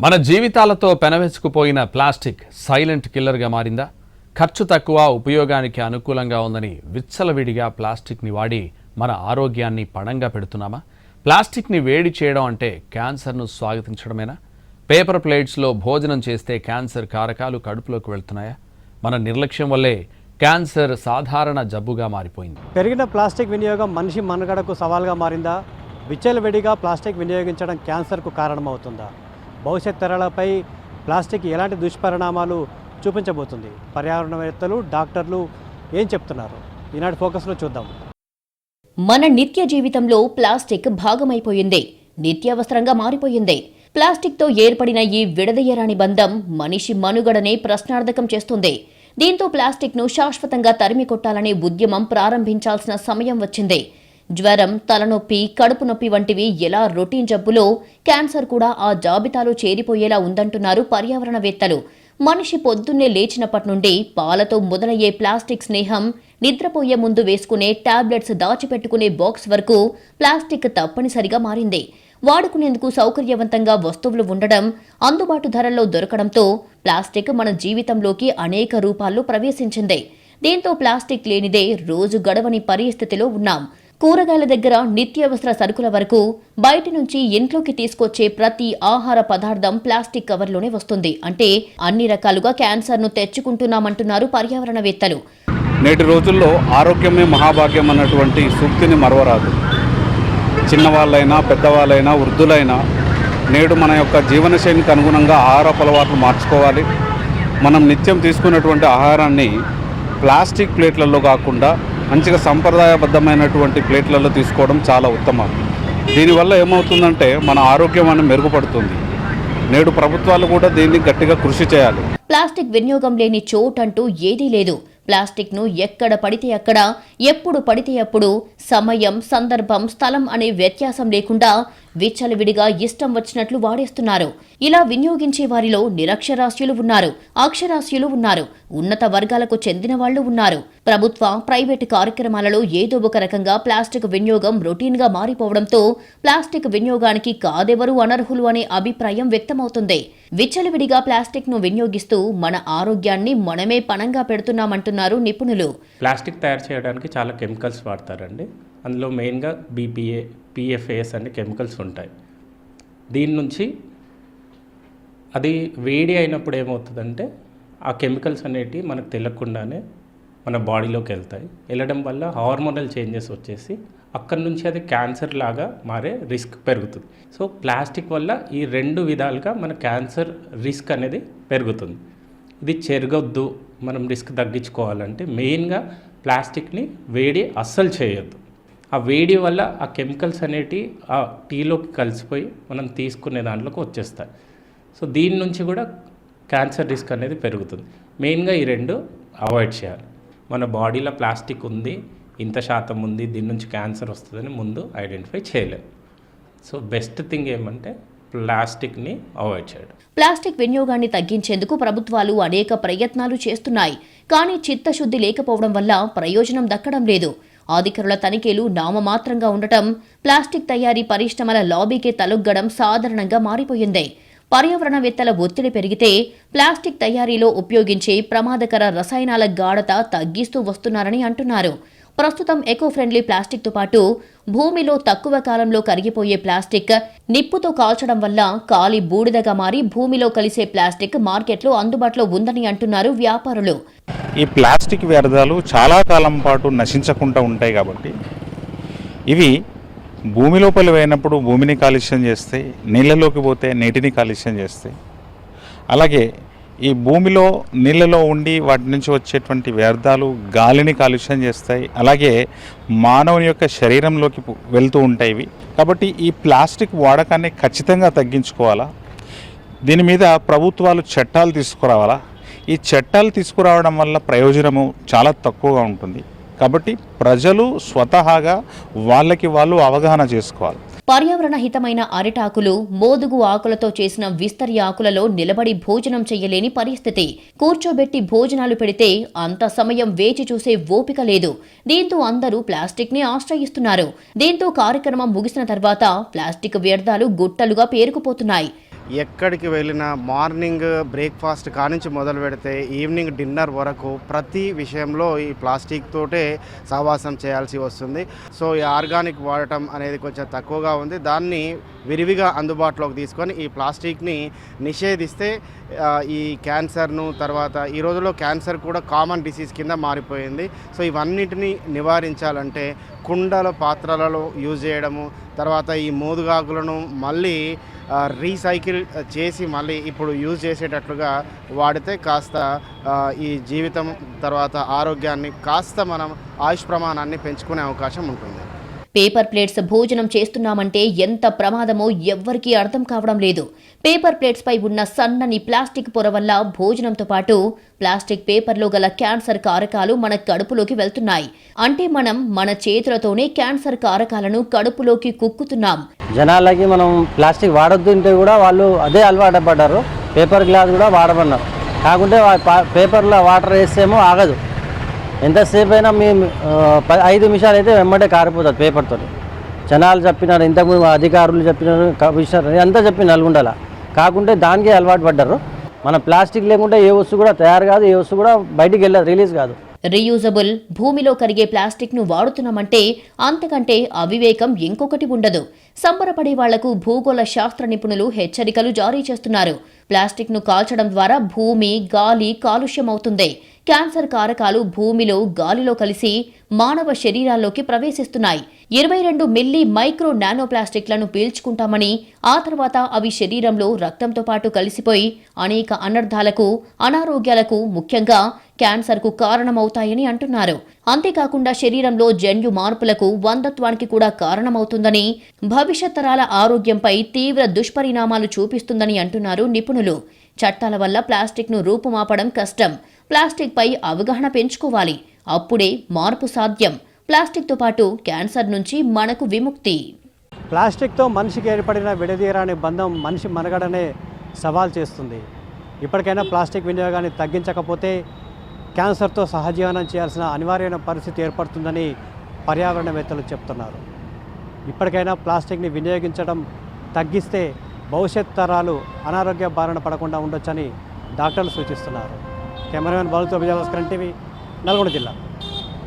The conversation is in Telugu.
మన జీవితాలతో పెనవేసుకుపోయిన ప్లాస్టిక్ సైలెంట్ కిల్లర్గా మారిందా? ఖర్చు తక్కువ, ఉపయోగానికి అనుకూలంగా ఉందని విచ్చలవిడిగా ప్లాస్టిక్ని వాడి మన ఆరోగ్యాన్ని పణంగా పెడుతున్నామా? ప్లాస్టిక్ని వేడి చేయడం అంటే క్యాన్సర్ను స్వాగతించడమేనా? పేపర్ ప్లేట్స్లో భోజనం చేస్తే క్యాన్సర్ కారకాలు కడుపులోకి వెళ్తున్నాయా? మన నిర్లక్ష్యం వల్లే క్యాన్సర్ సాధారణ జబ్బుగా మారిపోయింది. పెరిగిన ప్లాస్టిక్ వినియోగం మనిషి మనుగడకు సవాల్గా మారిందా? విచ్చలవిడిగా ప్లాస్టిక్ వినియోగించడం క్యాన్సర్కు కారణమవుతుందా? భవిష్యత్ తరాలపై ప్లాస్టిక్ ఎలాంటి దుష్పరిణామాలు చూపించబోతుంది? పర్యావరణవేత్తలు, డాక్టర్లు ఏం చెప్తున్నారు? ఈనాటి ఫోకస్లో చూద్దాం. మన నిత్య జీవితంలో ప్లాస్టిక్ భాగమైపోయింది, నిత్యావసరంగా మారిపోయింది. ప్లాస్టిక్తో ఏర్పడిన ఈ విడదీయరాని బంధం మనిషి మనుగడనే ప్రశ్నార్థకం చేస్తుంది. దీంతో ప్లాస్టిక్ను శాశ్వతంగా తరిమి కొట్టాలనే ఉద్యమం ప్రారంభించాల్సిన సమయం వచ్చింది. జ్వరం, తలనొప్పి, కడుపు నొప్పి వంటివి ఎలా రొటీన్ జబ్బులో క్యాన్సర్ కూడా ఆ జాబితాలో చేరిపోయేలా ఉందంటున్నారు పర్యావరణవేత్తలు. మనిషి పొద్దున్నే లేచినప్పటి నుండి పాలతో మొదలయ్యే ప్లాస్టిక్ స్నేహం, నిద్రపోయే ముందు వేసుకునే టాబ్లెట్స్, దాచిపెట్టుకునే బాక్స్ వరకు ప్లాస్టిక్ తప్పనిసరిగా మారింది. వాడుకునేందుకు సౌకర్యవంతంగా వస్తువులు ఉండడం, అందుబాటు ధరల్లో దొరకడంతో ప్లాస్టిక్ మన జీవితంలోకి అనేక రూపాల్లో ప్రవేశించింది. దీంతో ప్లాస్టిక్ లేనిదే రోజు గడవని పరిస్థితిలో ఉన్నాం. కూరగాయల దగ్గర నిత్యావసర సరుకుల వరకు బయట నుంచి ఇంట్లోకి తీసుకొచ్చే ప్రతి ఆహార పదార్థం ప్లాస్టిక్ కవర్లోనే వస్తుంది. అంటే అన్ని రకాలుగా క్యాన్సర్ను తెచ్చుకుంటున్నామంటున్నారు పర్యావరణవేత్తలు. నేటి రోజుల్లో ఆరోగ్యమే మహాభాగ్యం అన్నటువంటి సూక్తిని మరవరాదు. చిన్నవాళ్ళైనా, పెద్దవాళ్ళైనా, వృద్ధులైనా నేడు మన యొక్క జీవనశైలికి అనుగుణంగా ఆహారపు అలవాట్లు మార్చుకోవాలి. మనం నిత్యం తీసుకున్నటువంటి ఆహారాన్ని ప్లాస్టిక్ ప్లేట్లలో కాకుండా మంచిగా సంప్రదాయబద్ధమైనటువంటి ప్లేట్లలో తీసుకోవడం చాలా ఉత్తమం. దీనివల్ల ఏమవుతుందంటే మన ఆరోగ్యం అనేది మెరుగుపడుతుంది. నేడు ప్రభుత్వాలు కూడా దీన్ని గట్టిగా కృషి చేయాలి. ప్లాస్టిక్ వినియోగం లేని చోటంటూ ఏదీ లేదు. ప్లాస్టిక్ను ఎక్కడ పడితే అక్కడ, ఎప్పుడు పడితే అప్పుడు, సమయం, సందర్భం, స్థలం అనే వ్యత్యాసం లేకుండా విచ్చలవిడిగా ఇష్టం వచ్చినట్లు వాడేస్తున్నారు. ఇలా వినియోగించే వారిలో నిరక్షరాస్యులు ఉన్నారు, అక్షరాస్యులు ఉన్నారు, ఉన్నత వర్గాలకు చెందిన వాళ్లు ఉన్నారు. ప్రభుత్వ, ప్రైవేటు కార్యక్రమాలలో ఏదో ఒక రకంగా ప్లాస్టిక్ వినియోగం రొటీన్గా మారిపోవడంతో ప్లాస్టిక్ వినియోగానికి కాదెవరూ అనర్హులు అనే అభిప్రాయం వ్యక్తమవుతుంది. విచ్చలవిడిగా ప్లాస్టిక్ను వినియోగిస్తూ మన ఆరోగ్యాన్ని మనమే పణంగా పెడుతున్నామంటున్నారు నిపుణులు. ప్లాస్టిక్ తయారు చేయడానికి చాలా కెమికల్స్ వాడతారండి. అందులో మెయిన్గా BPA, PFAS అనే కెమికల్స్ ఉంటాయి. దీని నుంచి అది వేడి అయినప్పుడు ఏమవుతుందంటే ఆ కెమికల్స్ అనేటివి మనకు తెలియకుండానే మన బాడీలోకి వెళ్తాయి. వెళ్ళడం వల్ల హార్మోనల్ చేంజెస్ వచ్చేసి అక్కడి నుంచి అది క్యాన్సర్ లాగా మారే రిస్క్ పెరుగుతుంది. సో ప్లాస్టిక్ వల్ల ఈ రెండు విధాలుగా మన క్యాన్సర్ రిస్క్ అనేది పెరుగుతుంది. ఇది చెరగొద్దు, మనం రిస్క్ తగ్గించుకోవాలంటే మెయిన్గా ప్లాస్టిక్ని వేడి అస్సలు చేయొద్దు. ఆ వేడి వల్ల ఆ కెమికల్స్ అనేటివి ఆ టీలోకి కలిసిపోయి మనం తీసుకునే దాంట్లోకి వచ్చేస్తాయి. సో దీని నుంచి కూడా క్యాన్సర్ రిస్క్ అనేది పెరుగుతుంది. మెయిన్గా ఈ రెండు అవాయిడ్ చేయాలి. మన బాడీలో ప్లాస్టిక్ ఉంది, ఇంత శాతం ఉంది, దీని నుంచి క్యాన్సర్ వస్తుందని ముందు ఐడెంటిఫై చేయలేదు. సో బెస్ట్ థింగ్ ఏమంటే ప్లాస్టిక్ని అవాయిడ్ చేయడం. ప్లాస్టిక్ వినియోగాన్ని తగ్గించేందుకు ప్రభుత్వాలు అనేక ప్రయత్నాలు చేస్తున్నాయి. కానీ చిత్తశుద్ధి లేకపోవడం వల్ల ప్రయోజనం దక్కడం లేదు. అధికారుల తనిఖీలు నామమాత్రంగా ఉండటం, ప్లాస్టిక్ తయారీ పరిశ్రమల లాబీకే తలొగ్గడం సాధారణంగా మారిపోయింది. పర్యావరణవేత్తల ఒత్తిడి పెరిగితే ప్లాస్టిక్ తయారీలో ఉపయోగించే ప్రమాదకర రసాయనాల గాఢత తగ్గిస్తూ వస్తున్నారని అంటున్నారు. ప్రస్తుతం ఎకో ఫ్రెండ్లీ ప్లాస్టిక్తో పాటు భూమిలో తక్కువ కాలంలో కరిగిపోయే ప్లాస్టిక్, నిప్పుతో కాల్చడం వల్ల కాలి బూడిదగా మారి భూమిలో కలిసే ప్లాస్టిక్ మార్కెట్లో అందుబాటులో ఉందని అంటున్నారు వ్యాపారులు. ఈ ప్లాస్టిక్ వ్యర్థాలు చాలా కాలం పాటు నశించకుండా ఉంటాయి కాబట్టి ఇవి భూమి లోపలి పోయినప్పుడు భూమిని కాలుష్యం చేస్తాయి, నీళ్ళలోకి పోతే నీటిని కాలుష్యం చేస్తాయి. అలాగే ఈ భూమిలో నీళ్ళలో ఉండి వాటి నుంచి వచ్చేటువంటి వ్యర్థాలు గాలిని కాలుష్యం చేస్తాయి. అలాగే మానవుని యొక్క శరీరంలోకి వెళ్తూ ఉంటాయి ఇవి. కాబట్టి ఈ ప్లాస్టిక్ వాడకాన్ని ఖచ్చితంగా తగ్గించుకోవాలా. దీని మీద ప్రభుత్వాలు చట్టాలు తీసుకురావాలా. ఈ చట్టాలు తీసుకురావడం వల్ల ప్రయోజనము చాలా తక్కువగా ఉంటుంది. కాబట్టి ప్రజలు స్వతహాగా వాళ్ళకి వాళ్ళు అవగాహన చేసుకోవాలి. పర్యావరణ హితమైన అరిటాకులు, మోదుగు ఆకులతో చేసిన విస్తరి ఆకులలో నిలబడి భోజనం చెయ్యలేని పరిస్థితి. కూర్చోబెట్టి భోజనాలు పెడితే అంత సమయం వేచి చూసే ఓపిక లేదు. దీంతో అందరూ ప్లాస్టిక్ ని ఆశ్రయిస్తున్నారు. దీంతో కార్యక్రమం ముగిసిన తర్వాత ప్లాస్టిక్ వ్యర్థాలు గుట్టలుగా పేరుకుపోతున్నాయి. ఎక్కడికి వెళ్ళినా మార్నింగ్ బ్రేక్ఫాస్ట్ కానించి మొదలు పెడితే ఈవినింగ్ డిన్నర్ వరకు ప్రతి విషయంలో ఈ ప్లాస్టిక్ తోటే సహవాసం చేయాల్సి వస్తుంది. సో ఈ ఆర్గానిక్ వాడటం అనేది కొంచెం తక్కువగా ఉంది. దాన్ని విరివిగా అందుబాటులోకి తీసుకొని ఈ ప్లాస్టిక్ని నిషేధిస్తే ఈ క్యాన్సర్ను తర్వాత ఈ రోజుల్లో క్యాన్సర్ కూడా కామన్ డిసీజ్ కింద మారిపోయింది. సో ఇవన్నిటిని నివారించాలంటే కుండల పాత్రలలో యూజ్ చేయడము, తర్వాత ఈ మోదుగాకులను మళ్ళీ రీసైకిల్ చేసి మళ్ళీ ఇప్పుడు యూజ్ చేసేటట్లుగా వాడితే కాస్త ఈ జీవితం తర్వాత ఆరోగ్యాన్ని కాస్త మనం ఆయుష్ ప్రమాణాన్ని పెంచుకునే అవకాశం ఉంటుంది. పేపర్ ప్లేట్స్ భోజనం చేస్తున్నామంటే ఎంత ప్రమాదమో ఎవ్వరికీ అర్థం కావడం లేదు. పేపర్ ప్లేట్స్ పై ఉన్న సన్నని ప్లాస్టిక్ పొర వల్ల భోజనంతో పాటు ప్లాస్టిక్ పేపర్లో గల క్యాన్సర్ కారకాలు మన కడుపులోకి వెళ్తున్నాయి. అంటే మనం మన చేతులతోనే క్యాన్సర్ కారకాలను కడుపులోకి కుక్కుతున్నాం. జనాలకి మనం ప్లాస్టిక్ వాడొద్దు అంటే కూడా వాళ్ళు అదే అలవాటు పడ్డారు. పేపర్ గ్లాస్ కూడా వాడమన్నారు. కాకుంటే పేపర్లో వాటర్ వేస్తేమో ఆగదు. ఎంతసేపు అయినా మేము 5 నిమిషాలు అయితే వెంబడే కారిపోతుంది పేపర్తో. జనాలు చెప్పినారు, ఇంతకుముందు అధికారులు చెప్పినారు, కమిషనర్ అంతా చెప్పి నల్గొండలా. కాకుంటే దానికే అలవాటు పడ్డారు. మన ప్లాస్టిక్ లేకుంటే ఏ వస్తువు కూడా తయారు కాదు, ఏ వస్తువు కూడా బయటికి వెళ్ళదు, రిలీజ్ కాదు. రీయూజబుల్ భూమిలో కరిగే ప్లాస్టిక్ ను వాడుతున్నామంటే అంతకంటే అవివేకం ఇంకొకటి ఉండదు. సంబరపడే వాళ్లకు భూగోళ శాస్త్ర నిపుణులు హెచ్చరికలు జారీ చేస్తున్నారు. ప్లాస్టిక్ ను కాల్చడం ద్వారా భూమి, గాలి కాలుష్యమవుతుంది. క్యాన్సర్ కారకాలు భూమిలో, గాలిలో కలిసి మానవ శరీరాల్లోకి ప్రవేశిస్తున్నాయి. 22 మిల్లీ మైక్రో నానో ప్లాస్టిక్లను పీల్చుకుంటామని, ఆ తర్వాత అవి శరీరంలో రక్తంతో పాటు కలిసిపోయి అనేక అనర్థాలకు, అనారోగ్యాలకు, ముఖ్యంగా క్యాన్సర్కు కారణమవుతాయని అంటున్నారు. అంతేకాకుండా శరీరంలో జన్యు మార్పులకు, వంధత్వానికి కూడా కారణమవుతుందని, భవిష్యత్ తరాల ఆరోగ్యంపై తీవ్ర దుష్పరిణామాలు చూపిస్తుందని అంటున్నారు నిపుణులు. చట్టాల వల్ల ప్లాస్టిక్ను రూపుమాపడం కష్టం. ప్లాస్టిక్ పై అవగాహన పెంచుకోవాలి. అప్పుడే మార్పు సాధ్యం. ప్లాస్టిక్తో పాటు క్యాన్సర్ నుంచి మనకు విముక్తి. ప్లాస్టిక్తో మనిషికి ఏర్పడిన విడదీయరాని బంధం మనిషి మనుగడనే సవాల్ చేస్తుంది. ఇప్పటికైనా ప్లాస్టిక్ వినియోగాన్ని తగ్గించకపోతే క్యాన్సర్తో సహజీవనం చేయాల్సిన అనివార్యమైన పరిస్థితి ఏర్పడుతుందని పర్యావరణవేత్తలు చెప్తున్నారు. ఇప్పటికైనా ప్లాస్టిక్ని వినియోగించడం తగ్గిస్తే భవిష్యత్ తరాలు అనారోగ్య బారిన పడకుండా ఉండొచ్చని డాక్టర్లు సూచిస్తున్నారు. కెమెరామెన్ బాలుతో విజయభాస్కర్ టీవీ, నల్గొండ జిల్లా.